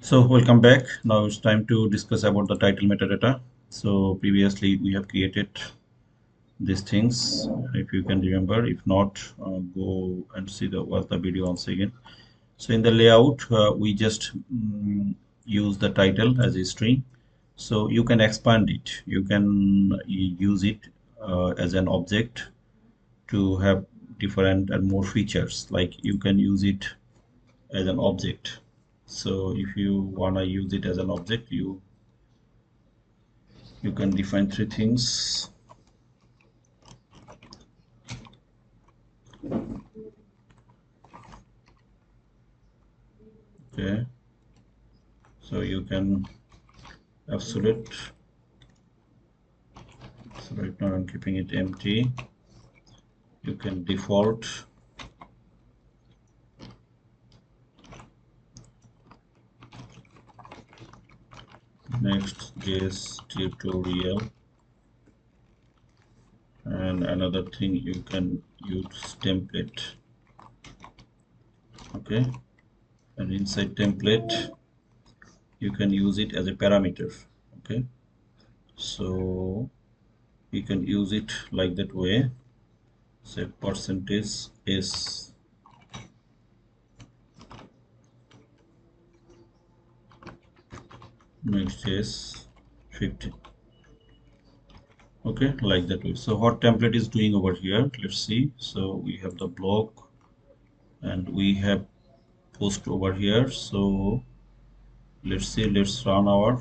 So welcome back. Now it's time to discuss about the title metadata. So previously we have created these things. If you can remember, if not, go and see watch the video once again. So in the layout, we just use the title as a string. So you can expand it. You can use it as an object to have different and more features. Like you can use it as an object. So if you wanna use it as an object, you can define three things. Okay, so you can absolute. So right now I'm keeping it empty. You can default. Next.js tutorial. And another thing, you can use template. Okay, and inside template you can use it as a parameter. Okay, so you can use it like that way. Say percentage is Next.js 50. Okay, like that way. So what template is doing over here, let's see. So we have the block and we have post over here. So let's see, let's run our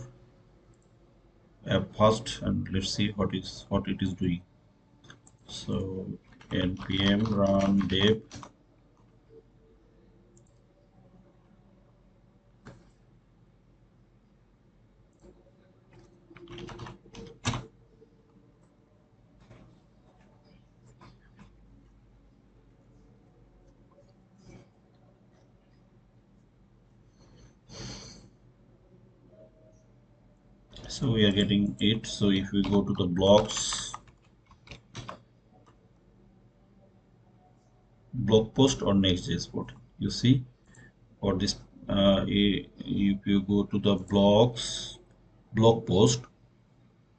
app first and let's see what it is doing. So npm run dev. So we are getting it. So if we go to the blocks, blog post or Next.js port, you see for this if you go to the blog post,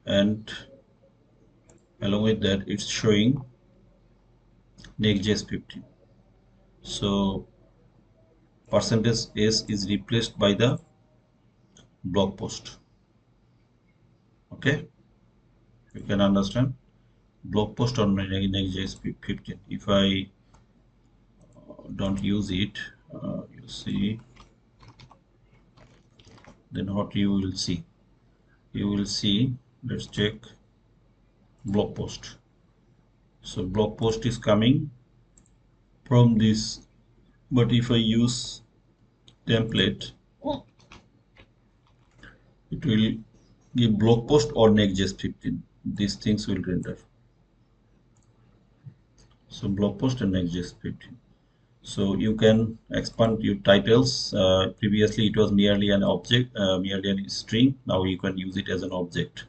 and along with that it's showing Next.js 15. So percentage s is replaced by the blog post. Okay, you can understand blog post on Next.js 15. If I don't use it, you see, then what you will see, let's check blog post. So blog post is coming from this, but if I use template, it will give blog post or Next.js 15. These things will render. So blog post and Next.js 15. So you can expand your titles. Previously it was merely an object, merely a string. Now you can use it as an object.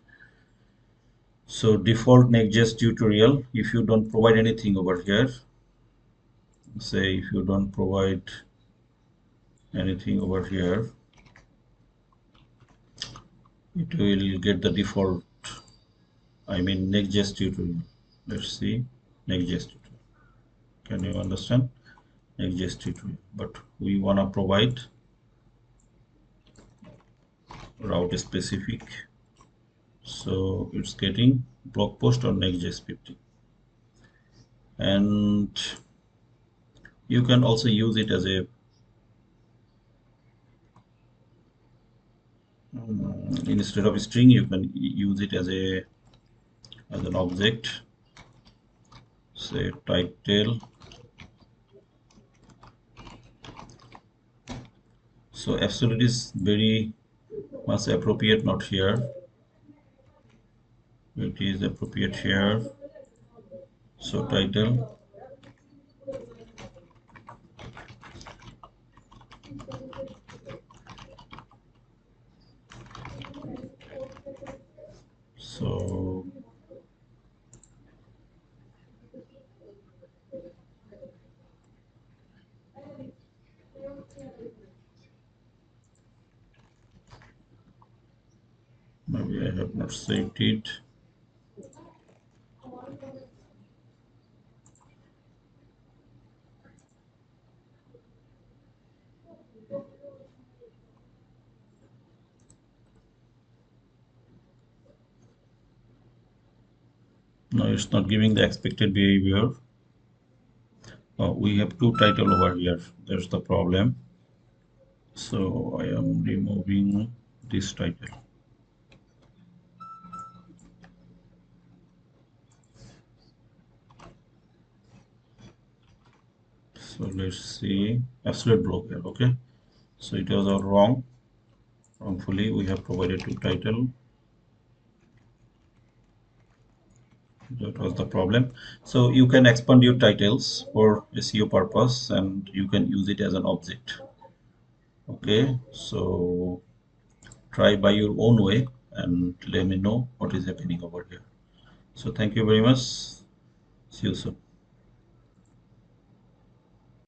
So default Next.js tutorial, if you don't provide anything over here, say if you don't provide anything over here, it will get the default, I mean Next.js tutorial. Let's see Next.js tutorial. Can you understand Next.js tutorial? But we want to provide route specific. So it's getting blog post on Next.js 15. And you can also use it as a instead of a string, you can use it as an object. Say title. So absolute is very much appropriate, not here. It is appropriate here. So title. So Maybe I have not saved it. No, it's not giving the expected behavior. We have two title over here. There's the problem. So I am removing this title. So let's see. Absolute block here. Okay. So it was all wrong. Wrongfully, we have provided two title. That was the problem. So you can expand your titles for SEO purpose and you can use it as an object. Okay. So try by your own way and let me know what is happening over here. So thank you very much. See you soon.